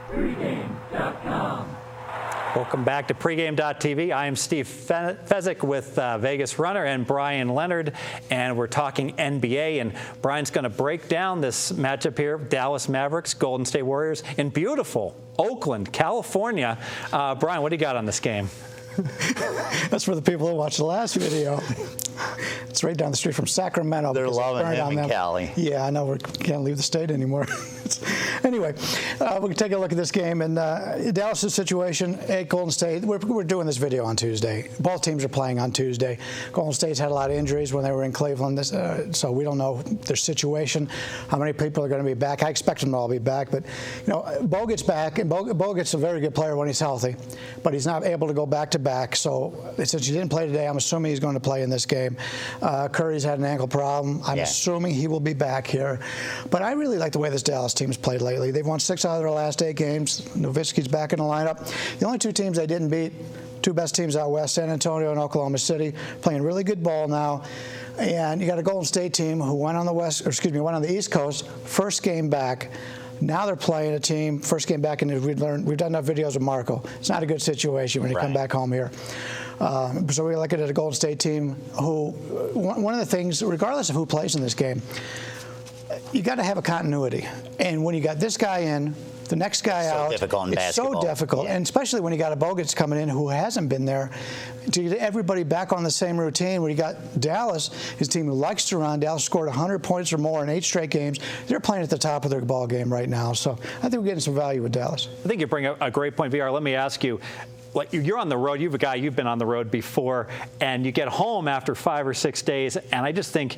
Pregame.com. Welcome back to Pregame.tv. I am Steve Fezzik with Vegas Runner and Brian Leonard, and we're talking NBA. And Brian's going to break down this matchup here: Dallas Mavericks, Golden State Warriors, in beautiful Oakland, California. Brian, what do you got on this game? That's for the people who watched the last video. It's right down the street from Sacramento. They're loving him in Cali. Yeah, I know. We can't leave the state anymore. Anyway, we can take a look at this game. And Dallas' situation at Golden State, we're doing this video on Tuesday. Both teams are playing on Tuesday. Golden State's had a lot of injuries when they were in Cleveland, so we don't know their situation, how many people are going to be back. I expect them to all be back. But, you know, Bogut's back, and Bogut's a very good player when he's healthy, but he's not able to go back-to-back. So since he didn't play today, I'm assuming he's going to play in this game. Curry's had an ankle problem. I'm assuming he will be back here. But I really like the way this Dallas team's played lately. They've won 6 out of their last 8 games. Nowitzki's back in the lineup. The only 2 teams they didn't beat, 2 best teams out west, San Antonio and Oklahoma City, playing really good ball now. And you got a Golden State team who went on the East Coast, first game back. Now they're playing a team, first game back, and we've done enough videos with Marco. It's not a good situation when you come back home here. So we look at a Golden State team who, one of the things, regardless of who plays in this game, you got to have a continuity. And when you got this guy in, the next guy out, it's so difficult. And especially when you got a Bogut coming in who hasn't been there, to get everybody back on the same routine. When you got Dallas, his team who likes to run. Dallas scored 100 points or more in 8 straight games. They're playing at the top of their ball game right now. So I think we're getting some value with Dallas. I think you bring a great point, VR. Let me ask you, like, you're on the road, you've been on the road before, and you get home after 5 or 6 days, and I just think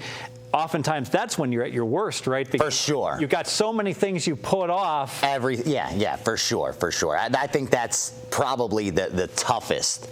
oftentimes that's when you're at your worst, right? Because for sure. You've got so many things you put off. Yeah, for sure. I think that's probably the toughest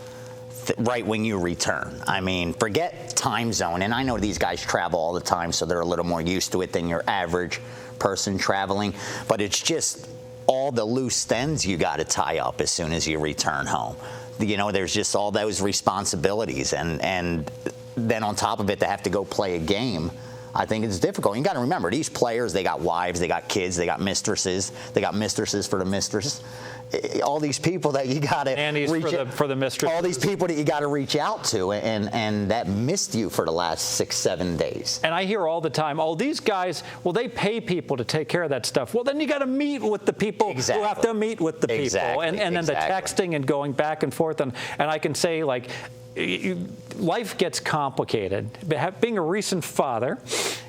right when you return. I mean, forget time zone, and I know these guys travel all the time, so they're a little more used to it than your average person traveling, but it's just all the loose ends you got to tie up as soon as you return home. You know, there's just all those responsibilities, and then on top of it, to have to go play a game, I think it's difficult. You got to remember, these players, they got wives, they got kids, they got mistresses for the mistress. All these people that you got to reach for the mistress. All these people that you got to reach out to, and that missed you for the last 6-7 days. And I hear all the time, these guys, well, they pay people to take care of that stuff. Well, then you got to meet with the people who have to meet with the people, and then the texting and going back and forth. And I can say, like, life gets complicated. Being a recent father,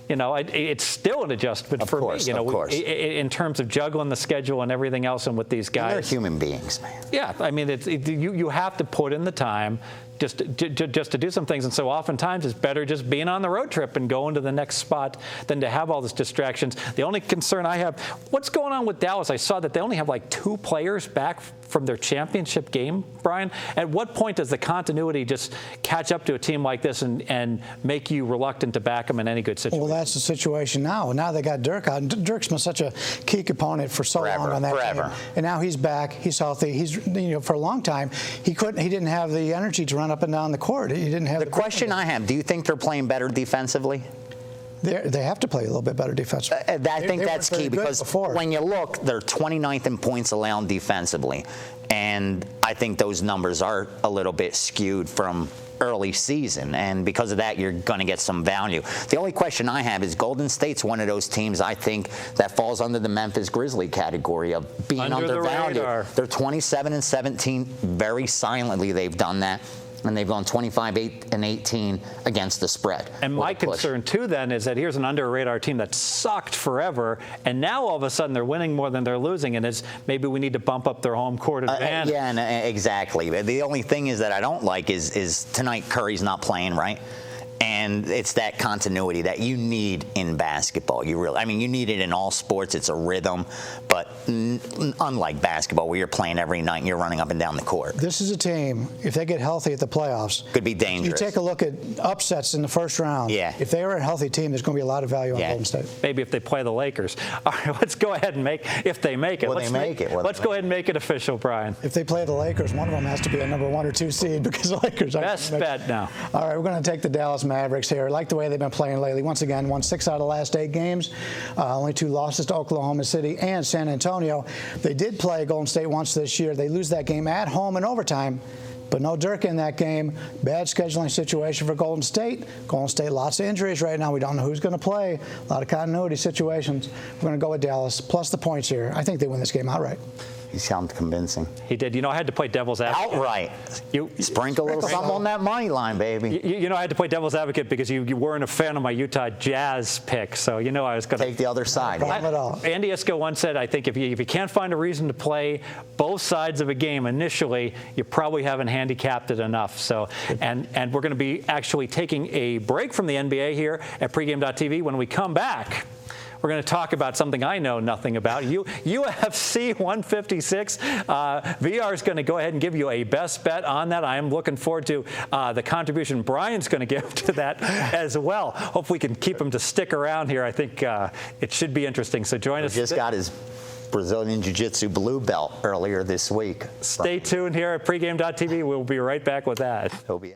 you know, it's still an adjustment for me. You know, in terms of juggling the schedule and everything else, and with these guys. They're human beings, man. Yeah, I mean, you have to put in the time just to do some things, and so oftentimes it's better just being on the road trip and going to the next spot than to have all these distractions. The only concern I have, what's going on with Dallas? I saw that they only have like 2 players back from their championship game, Brian. At what point does the continuity just catch up to a team like this and make you reluctant to back them in any good situation? Well, that's the situation now. Now they got Dirk out. Dirk's been such a key component for so long on that team. And now he's back. He's healthy. He's, you know, for a long time, he didn't have the energy to run up and down the court. He didn't have the question I have, do you think they're playing better defensively? They have to play a little bit better defensively. I think that's key, because when you look, they're 29th in points allowed defensively. And I think those numbers are a little bit skewed from early season, and because of that, you're going to get some value. The only question I have is Golden State's one of those teams, I think, that falls under the Memphis Grizzlies category of being undervalued. They're 27-17, very silently they've done that. And they've gone 25-8-18 against the spread. And my concern, too, then, is that here's an under-radar team that sucked forever, and now all of a sudden they're winning more than they're losing, and maybe we need to bump up their home court advantage. Exactly. The only thing is that I don't like is tonight Curry's not playing, right? And it's that continuity that you need in basketball. You need it in all sports. It's a rhythm. But unlike basketball, where you're playing every night and you're running up and down the court. This is a team, if they get healthy at the playoffs, could be dangerous. You take a look at upsets in the first round. Yeah. If they are a healthy team, there's going to be a lot of value on Golden State. Maybe if they play the Lakers. All right, let's go ahead and if they make it. Let's go ahead and make it official, Brian. If they play the Lakers, one of them has to be a number 1 or 2 seed, because the Lakers are best bet now. All right, we're going to take the Dallas Mavericks. Mavericks here. I like the way they've been playing lately. Once again, won 6 out of the last 8 games. Only 2 losses to Oklahoma City and San Antonio. They did play Golden State once this year. They lose that game at home in overtime. But no Dirk in that game. Bad scheduling situation for Golden State. Golden State, lots of injuries right now. We don't know who's going to play. A lot of continuity situations. We're going to go with Dallas, plus the points here. I think they win this game outright. He sounded convincing. He did. You know, I had to play devil's advocate. Outright. You Sprinkle a little something on that money line, baby. You know, I had to play devil's advocate because you weren't a fan of my Utah Jazz pick, so you know I was going to Take the other side. Not at all. Andy Isco once said, I think if you can't find a reason to play both sides of a game initially, you probably haven't handicapped it enough. So, and we're going to be actually taking a break from the NBA here at pregame.tv. When we come back, we're going to talk about something I know nothing about. UFC 156. VR is going to go ahead and give you a best bet on that. I am looking forward to the contribution Brian's going to give to that as well. Hope we can keep him to stick around here. I think it should be interesting. So join us. Just got his Brazilian Jiu-Jitsu blue belt earlier this week. Stay tuned here at pregame.tv. We'll be right back with that. He'll be